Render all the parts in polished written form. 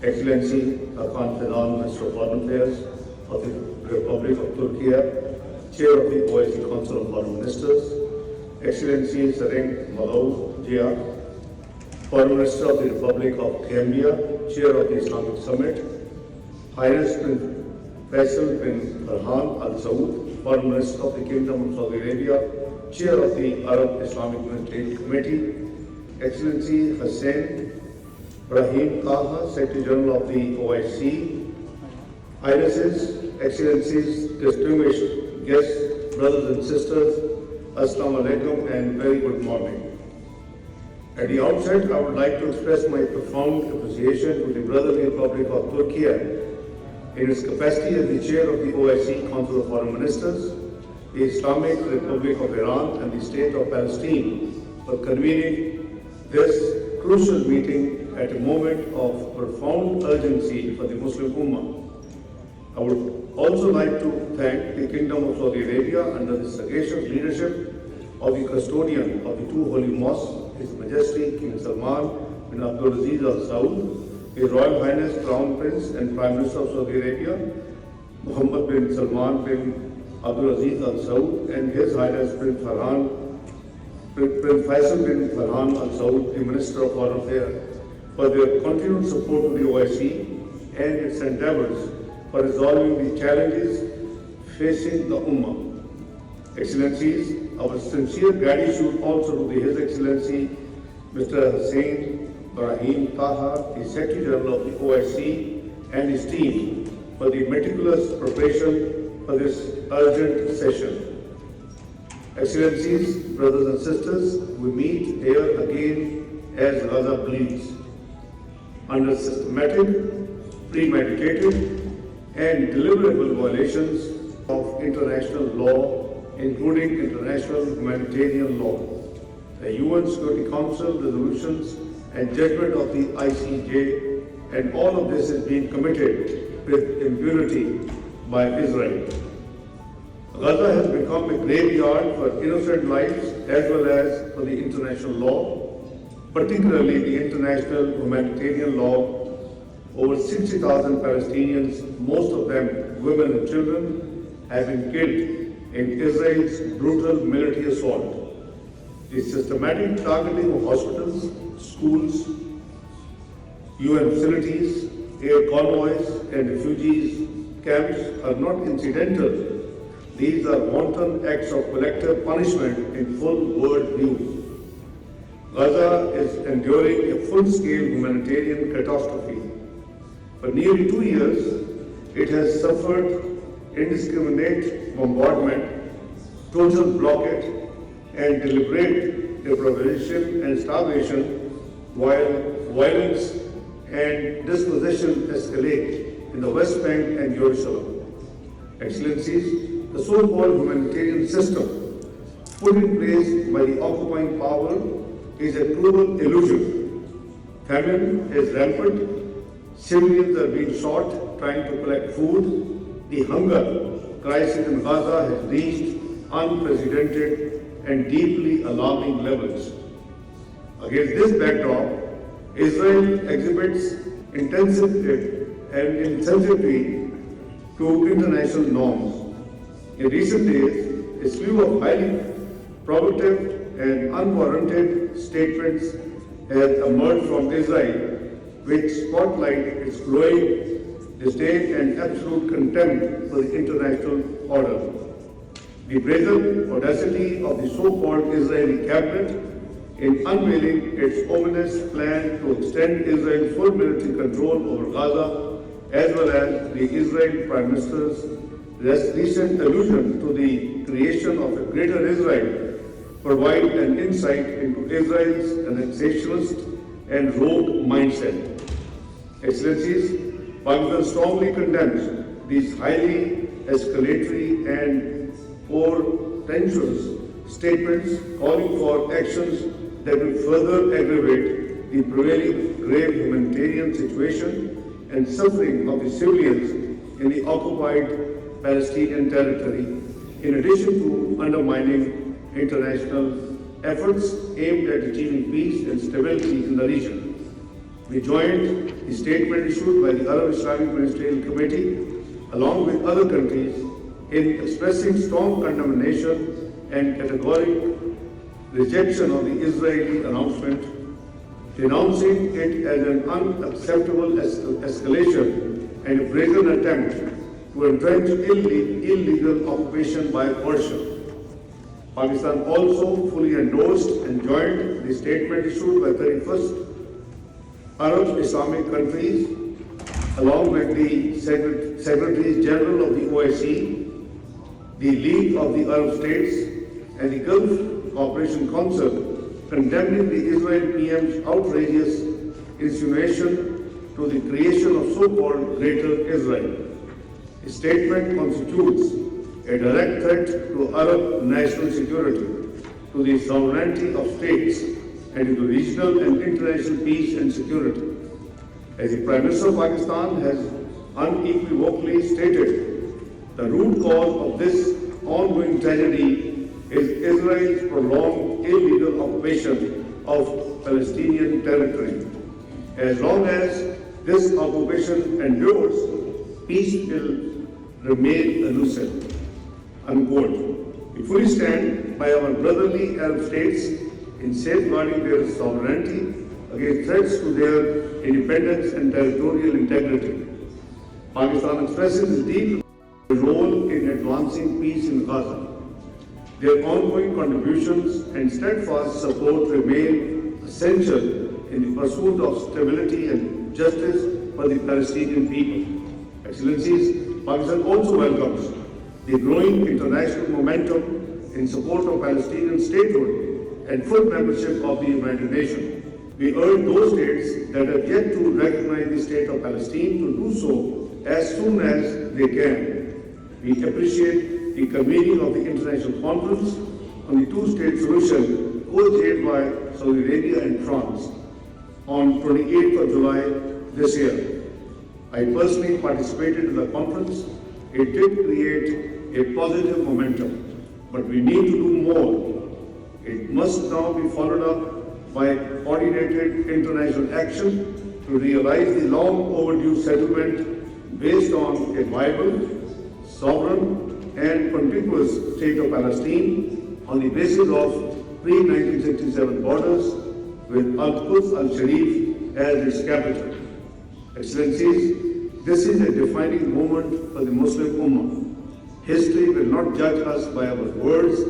Excellency, Khan Minister of Foreign Affairs of the Republic of Turkey, Chair of the OIC Council of Foreign Ministers, Excellency Sareng Malaw Jia, Foreign Minister of the Republic of Gambia, Chair of the Islamic Summit, Highness Prince Faisal bin Farhan Al Saud, Foreign Minister of the Kingdom of Saudi Arabia, Chair of the Arab Islamic Unity Committee, Excellency Hussein Rahim Taha, Secretary General of the OIC, Highnesses, Excellencies, distinguished guests, brothers and sisters, Assalamu alaikum and very good morning. At the outset, I would like to express my profound appreciation to the Brotherly Republic of Turkey in its capacity as the Chair of the OIC Council of Foreign Ministers, the Islamic Republic of Iran and the State of Palestine for convening this crucial meeting at a moment of profound urgency for the Muslim Ummah. I would also like to thank the Kingdom of Saudi Arabia under the sagacious leadership of the custodian of the two holy mosques, His Majesty King Salman bin Abdulaziz Al Saud, His Royal Highness Crown Prince and Prime Minister of Saudi Arabia, Mohammed bin Salman bin Abdulaziz Al Saud, and His Highness Prince Faisal bin Farhan Al Saud, the Minister of Foreign Affairs, for their continued support to the OIC and its endeavors for resolving the challenges facing the Ummah. Excellencies, our sincere gratitude also to His Excellency Mr. Hussein Rahim Taha, the Secretary General of the OIC, and his team for the meticulous preparation for this urgent session. Excellencies, brothers and sisters, we meet here again as Gaza bleeds. Under systematic, premeditated, and deliberate violations of international law, including international humanitarian law, the UN Security Council resolutions and judgment of the ICJ, and all of this is being committed with impunity by Israel. Gaza has become a graveyard for innocent lives as well as for the international law, particularly the international humanitarian law. Over 60,000 Palestinians, most of them women and children, have been killed in Israel's brutal military assault. The systematic targeting of hospitals, schools, UN facilities, air convoys, and refugees camps are not incidental. These are wanton acts of collective punishment in full world view. Gaza is enduring a full-scale humanitarian catastrophe. For nearly 2 years, it has suffered indiscriminate bombardment, total blockade, and deliberate deprivation and starvation, while violence and dispossession escalate in the West Bank and Jerusalem. Excellencies, the so-called humanitarian system put in place by the occupying power is a cruel illusion. Famine is rampant, civilians are being shot trying to collect food, the hunger crisis in Gaza has reached unprecedented and deeply alarming levels. Against this backdrop, Israel exhibits intensity and insensitivity to international norms. In recent days, a slew of highly provocative and unwarranted statements has emerged from Israel, which spotlight its growing disdain and absolute contempt for the international order. The brazen audacity of the so-called Israeli cabinet in unveiling its ominous plan to extend Israel's full military control over Gaza, as well as the Israeli Prime Minister's recent allusion to the creation of a greater Israel, provide an insight into Israel's annexationist and rogue mindset. Excellencies, Pakistan strongly condemns these highly escalatory and portentous statements calling for actions that will further aggravate the prevailing grave humanitarian situation and suffering of the civilians in the occupied Palestinian territory, in addition to undermining international efforts aimed at achieving peace and stability in the region. We joined the statement issued by the Arab Islamic Ministerial Committee along with other countries in expressing strong condemnation and categoric rejection of the Israeli announcement, denouncing it as an unacceptable escalation and a brazen attempt to entrench illegal occupation by Persia. Pakistan also fully endorsed and joined the statement issued by 31st Arab Islamic countries, along with the Secretaries General of the OIC, the League of the Arab States, and the Gulf Cooperation Council, condemning the Israeli PM's outrageous insinuation to the creation of so-called Greater Israel. The statement constitutes a direct threat to Arab national security, to the sovereignty of states, and to regional and international peace and security. As the Prime Minister of Pakistan has unequivocally stated, the root cause of this ongoing tragedy is Israel's prolonged illegal occupation of Palestinian territory. As long as this occupation endures, peace will remain elusive. Unquote. We fully stand by our brotherly Arab states in safeguarding their sovereignty against threats to their independence and territorial integrity. Pakistan expresses its deep role in advancing peace in Gaza. Their ongoing contributions and steadfast support remain essential in the pursuit of stability and justice for the Palestinian people. Excellencies, Pakistan also welcomes the growing international momentum in support of Palestinian statehood and full membership of the United Nations. We urge those states that have yet to recognize the state of Palestine to do so as soon as they can. We appreciate the convening of the International Conference on the two-state solution co-chaired by Saudi Arabia and France on 28th of July this year. I personally participated in the conference. It did create a positive momentum, but we need to do more. It must now be followed up by coordinated international action to realize the long overdue settlement based on a viable, sovereign, and contiguous state of Palestine on the basis of pre-1967 borders with Al-Quds al-Sharif as its capital. Excellencies, this is a defining moment for the Muslim Ummah. History will not judge us by our words,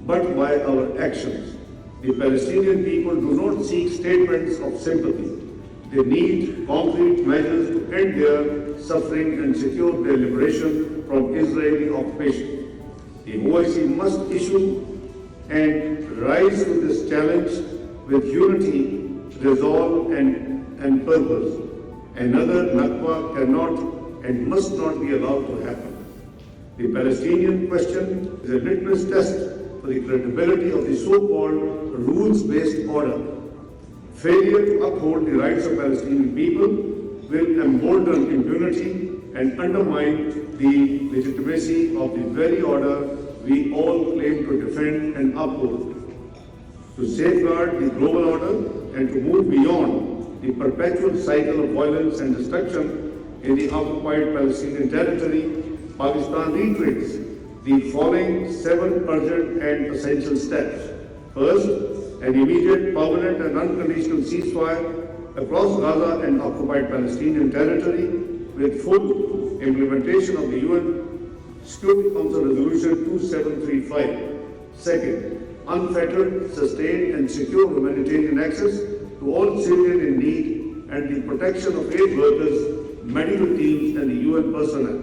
but by our actions. The Palestinian people do not seek statements of sympathy. They need concrete measures to end their suffering and secure their liberation from Israeli occupation. The OIC must issue and rise to this challenge with unity, resolve, and purpose. Another Nakba cannot and must not be allowed to happen. The Palestinian question is a litmus test for the credibility of the so-called rules-based order. Failure to uphold the rights of Palestinian people will embolden impunity and undermine the legitimacy of the very order we all claim to defend and uphold. To safeguard the global order and to move beyond the perpetual cycle of violence and destruction in the occupied Palestinian territory, Pakistan reiterates the following 7 urgent and essential steps. First, an immediate, permanent and unconditional ceasefire across Gaza and occupied Palestinian territory with full implementation of the UN Security Council Resolution 2735. Second, unfettered, sustained and secure humanitarian access to all civilians in need and the protection of aid workers, medical teams and the UN personnel.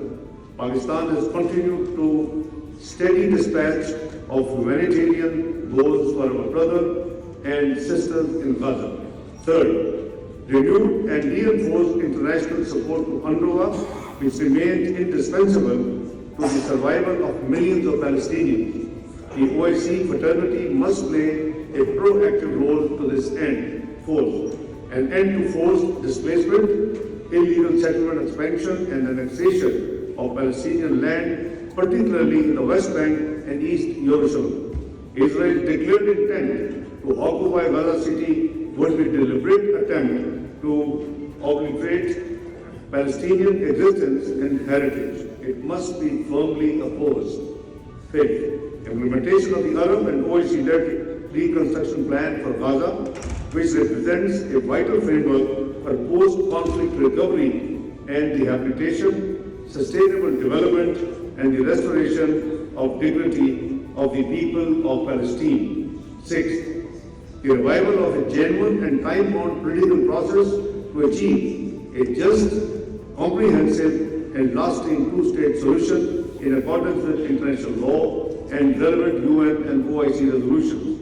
Pakistan has continued to steady dispatch of humanitarian goals for our brothers and sisters in Gaza. Third, renewed and reinforced international support to UNRWA, which remains indispensable to the survival of millions of Palestinians. The OIC fraternity must play a proactive role to this end. Fourth, an end to forced displacement, illegal settlement expansion and annexation of Palestinian land, particularly in the West Bank and East Jerusalem. Israel's declared intent to occupy Gaza City would be a deliberate attempt to obliterate Palestinian existence and heritage. It must be firmly opposed. Fifth, implementation of the Arab and OIC-led reconstruction plan for Gaza, which represents a vital framework for post-conflict recovery and rehabilitation, sustainable development, and the restoration of dignity of the people of Palestine. Sixth, the revival of a genuine and time-bound political process to achieve a just, comprehensive, and lasting two-state solution in accordance with international law and relevant UN and OIC resolutions.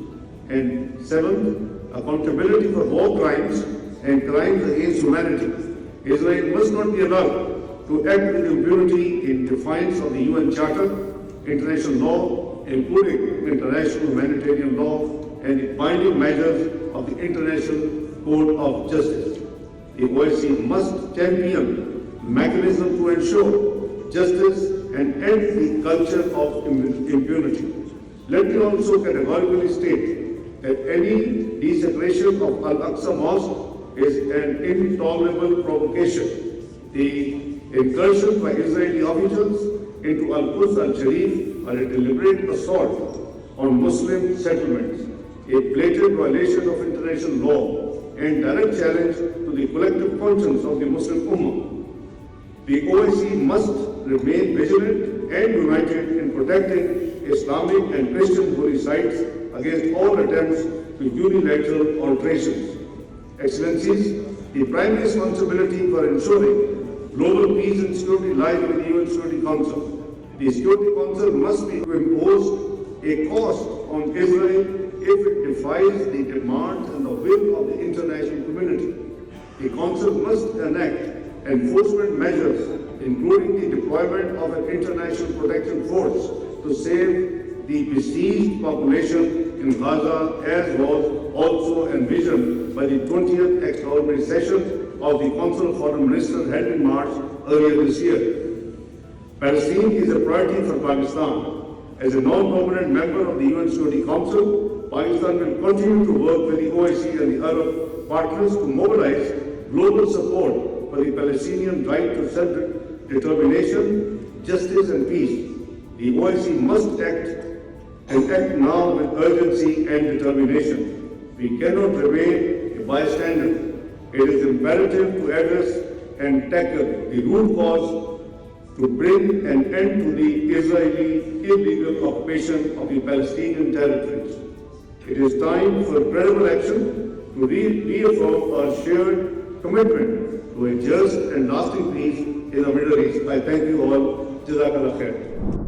And seventh, accountability for war crimes and crimes against humanity. Israel must not be allowed to act with impunity in defiance of the UN Charter, international law, including international humanitarian law, and the binding measures of the International Court of Justice. The OIC must champion mechanisms to ensure justice and end the culture of impunity. Let me also categorically state that any desecration of Al-Aqsa Mosque is an intolerable provocation. The incursion by Israeli officials into Al-Quds al-Sharif are a deliberate assault on Muslim settlements, a blatant violation of international law, and direct challenge to the collective conscience of the Muslim Ummah. The OIC must remain vigilant and united in protecting Islamic and Christian holy sites against all attempts to unilateral alterations. Excellencies, the primary responsibility for ensuring global peace and security lies with the UN Security Council. The Security Council must be imposed a cost on Israel if it defies the demands and the will of the international community. The Council must enact enforcement measures, including the deployment of an international protection force to save the besieged population in Gaza, as was also envisioned by the 20th extraordinary session of the Council of Foreign Ministers held in March earlier this year. Palestine is a priority for Pakistan. As a non-permanent member of the UN Security Council, Pakistan will continue to work with the OIC and the Arab partners to mobilize global support for the Palestinian right to self-determination, justice and peace. The OIC must act and act now with urgency and determination. We cannot remain a bystander. It is imperative to address and tackle the root cause to bring an end to the Israeli illegal occupation of the Palestinian territories. It is time for credible action to reaffirm our shared commitment to a just and lasting peace in the Middle East. I thank you all. Jazakallah khair.